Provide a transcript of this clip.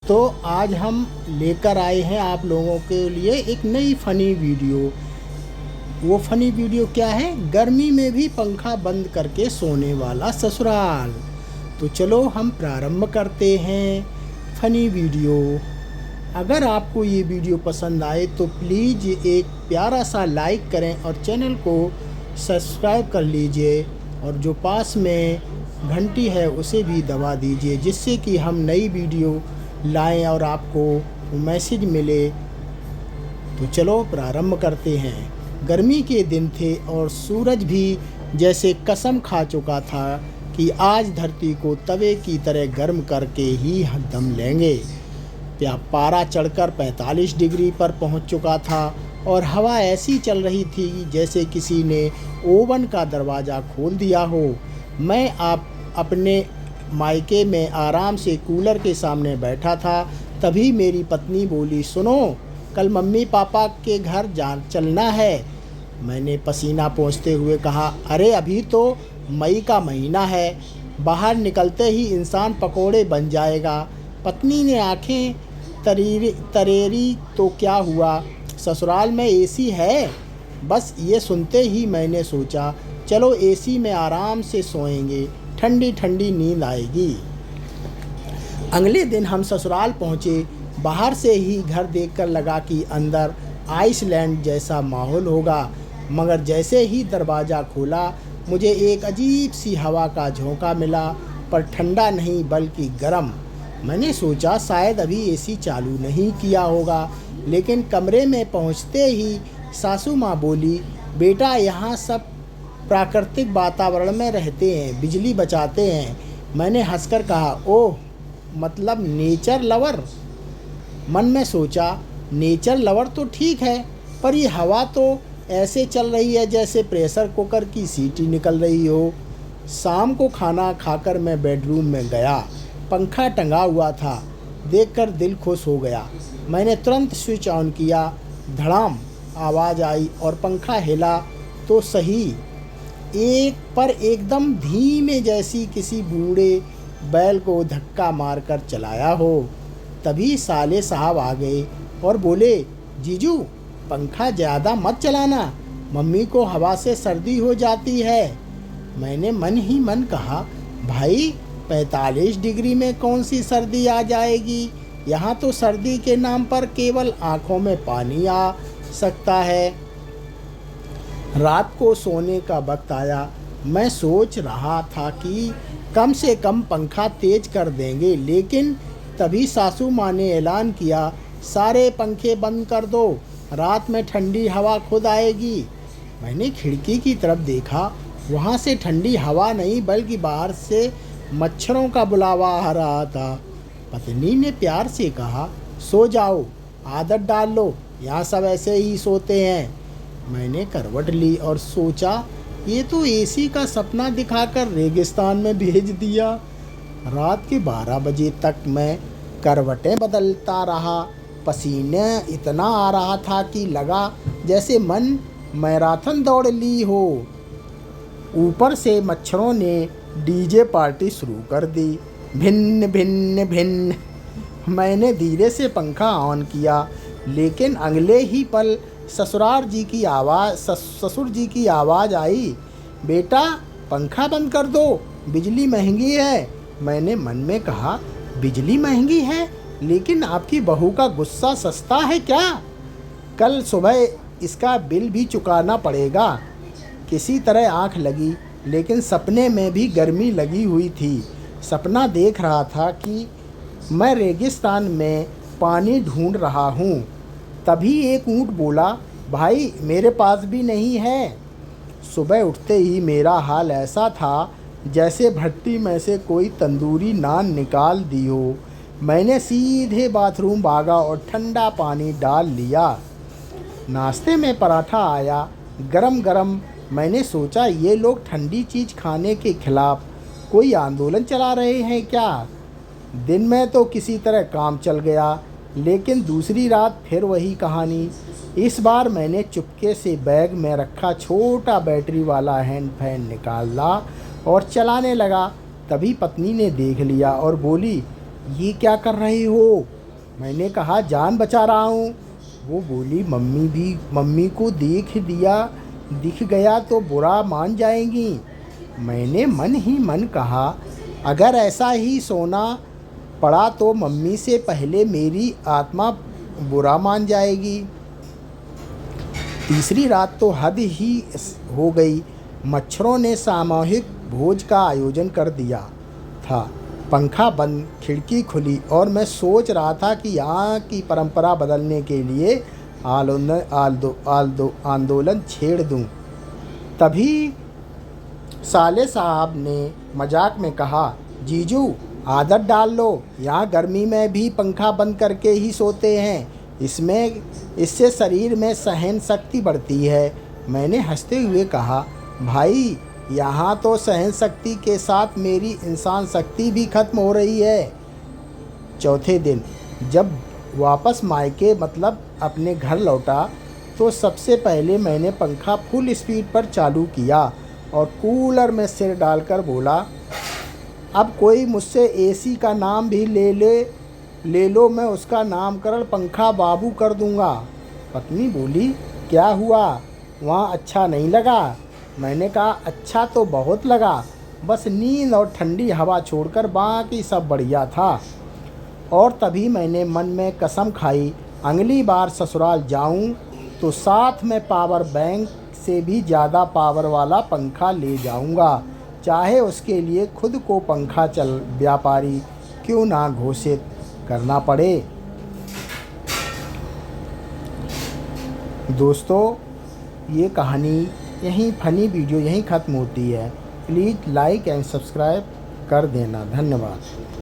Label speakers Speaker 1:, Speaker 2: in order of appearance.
Speaker 1: तो आज हम लेकर आए हैं आप लोगों के लिए एक नई फ़नी वीडियो। वो फ़नी वीडियो क्या है? गर्मी में भी पंखा बंद करके सोने वाला ससुराल। तो चलो हम प्रारंभ करते हैं फ़नी वीडियो। अगर आपको ये वीडियो पसंद आए तो प्लीज़ एक प्यारा सा लाइक करें और चैनल को सब्सक्राइब कर लीजिए और जो पास में घंटी है उसे भी दबा दीजिए, जिससे कि हम नई वीडियो लाएं और आपको मैसेज मिले। तो चलो प्रारंभ करते हैं। गर्मी के दिन थे और सूरज भी जैसे कसम खा चुका था कि आज धरती को तवे की तरह गर्म करके ही दम लेंगे। पारा चढ़कर 45 डिग्री पर पहुंच चुका था और हवा ऐसी चल रही थी जैसे किसी ने ओवन का दरवाज़ा खोल दिया हो। मैं अपने मायके में आराम से कूलर के सामने बैठा था, तभी मेरी पत्नी बोली, सुनो, कल मम्मी पापा के घर चलना है। मैंने पसीना पोंछते हुए कहा, अरे अभी तो मई का महीना है, बाहर निकलते ही इंसान पकोड़े बन जाएगा। पत्नी ने आंखें तरेरी, तो क्या हुआ, ससुराल में एसी है। बस ये सुनते ही मैंने सोचा, चलो एसी में आराम से सोएंगे, ठंडी ठंडी नींद आएगी। अगले दिन हम ससुराल पहुँचे। बाहर से ही घर देखकर लगा कि अंदर आइसलैंड जैसा माहौल होगा, मगर जैसे ही दरवाज़ा खोला मुझे एक अजीब सी हवा का झोंका मिला, पर ठंडा नहीं बल्कि गर्म। मैंने सोचा शायद अभी एसी चालू नहीं किया होगा, लेकिन कमरे में पहुंचते ही सासू माँ बोली, बेटा यहाँ सब प्राकृतिक वातावरण में रहते हैं, बिजली बचाते हैं। मैंने हंसकर कहा, ओह, मतलब नेचर लवर। मन में सोचा, नेचर लवर तो ठीक है, पर ये हवा तो ऐसे चल रही है जैसे प्रेशर कुकर की सीटी निकल रही हो। शाम को खाना खाकर मैं बेडरूम में गया। पंखा टंगा हुआ था, देखकर दिल खुश हो गया। मैंने तुरंत स्विच ऑन किया, धड़ाम आवाज़ आई और पंखा हिला तो सही, एक पर एकदम धीमे, जैसी किसी बूढ़े बैल को धक्का मारकर चलाया हो। तभी साले साहब आ गए और बोले, जीजू पंखा ज़्यादा मत चलाना, मम्मी को हवा से सर्दी हो जाती है। मैंने मन ही मन कहा, भाई 45 डिग्री में कौन सी सर्दी आ जाएगी, यहाँ तो सर्दी के नाम पर केवल आँखों में पानी आ सकता है। रात को सोने का वक्त आया। मैं सोच रहा था कि कम से कम पंखा तेज कर देंगे, लेकिन तभी सासू माँ ने ऐलान किया, सारे पंखे बंद कर दो, रात में ठंडी हवा खुद आएगी। मैंने खिड़की की तरफ देखा, वहाँ से ठंडी हवा नहीं बल्कि बाहर से मच्छरों का बुलावा आ रहा था। पत्नी ने प्यार से कहा, सो जाओ, आदत डाल लो, यहाँ सब ऐसे ही सोते हैं। मैंने करवट ली और सोचा, ये तो एसी का सपना दिखाकर रेगिस्तान में भेज दिया। रात के 12 बजे तक मैं करवटें बदलता रहा। पसीने इतना आ रहा था कि लगा जैसे मन मैराथन दौड़ ली हो। ऊपर से मच्छरों ने डीजे पार्टी शुरू कर दी, भिन्न भिन्न भिन्न। मैंने धीरे से पंखा ऑन किया, लेकिन अगले ही पल ससुर जी की आवाज़ आई, बेटा पंखा बंद कर दो, बिजली महंगी है। मैंने मन में कहा, बिजली महंगी है, लेकिन आपकी बहू का गुस्सा सस्ता है क्या? कल सुबह इसका बिल भी चुकाना पड़ेगा। किसी तरह आंख लगी, लेकिन सपने में भी गर्मी लगी हुई थी। सपना देख रहा था कि मैं रेगिस्तान में पानी ढूंढ रहा हूँ। तभी एक ऊँट बोला, भाई मेरे पास भी नहीं है। सुबह उठते ही मेरा हाल ऐसा था जैसे भट्टी में से कोई तंदूरी नान निकाल दी हो। मैंने सीधे बाथरूम भागा और ठंडा पानी डाल लिया। नाश्ते में पराठा आया, गरम गरम। मैंने सोचा, ये लोग ठंडी चीज़ खाने के खिलाफ कोई आंदोलन चला रहे हैं क्या? दिन में तो किसी तरह काम चल गया, लेकिन दूसरी रात फिर वही कहानी। इस बार मैंने चुपके से बैग में रखा छोटा बैटरी वाला हैंड फैन निकाला और चलाने लगा। तभी पत्नी ने देख लिया और बोली, ये क्या कर रहे हो? मैंने कहा जान बचा रहा हूँ। वो बोली मम्मी को दिख गया तो बुरा मान जाएंगी। मैंने मन ही मन कहा अगर ऐसा ही सोना पड़ा तो मम्मी से पहले मेरी आत्मा बुरा मान जाएगी। तीसरी रात तो हद ही हो गई। मच्छरों ने सामूहिक भोज का आयोजन कर दिया था। पंखा बंद, खिड़की खुली और मैं सोच रहा था कि यहाँ की परंपरा बदलने के लिए आंदोलन छेड़ दूँ। तभी साले साहब ने मजाक में कहा, जीजू आदत डाल लो, यहाँ गर्मी में भी पंखा बंद करके ही सोते हैं, इससे शरीर में सहन शक्ति बढ़ती है। मैंने हंसते हुए कहा, भाई यहाँ तो सहन शक्ति के साथ मेरी इंसान शक्ति भी खत्म हो रही है। चौथे दिन जब वापस मायके मतलब अपने घर लौटा तो सबसे पहले मैंने पंखा फुल स्पीड पर चालू किया और कूलर में सिर डालकर बोला, अब कोई मुझसे एसी का नाम भी ले लो, मैं उसका नामकरण पंखा बाबू कर दूंगा। पत्नी बोली, क्या हुआ, वहाँ अच्छा नहीं लगा? मैंने कहा, अच्छा तो बहुत लगा, बस नींद और ठंडी हवा छोड़कर बाकी सब बढ़िया था। और तभी मैंने मन में कसम खाई, अगली बार ससुराल जाऊं तो साथ में पावर बैंक से भी ज़्यादा पावर वाला पंखा ले जाऊंगा, चाहे उसके लिए खुद को पंखा व्यापारी क्यों ना घोषित करना पड़े। दोस्तों, ये कहानी यहीं फनी वीडियो यहीं ख़त्म होती है। प्लीज़ लाइक एंड सब्सक्राइब कर देना। धन्यवाद।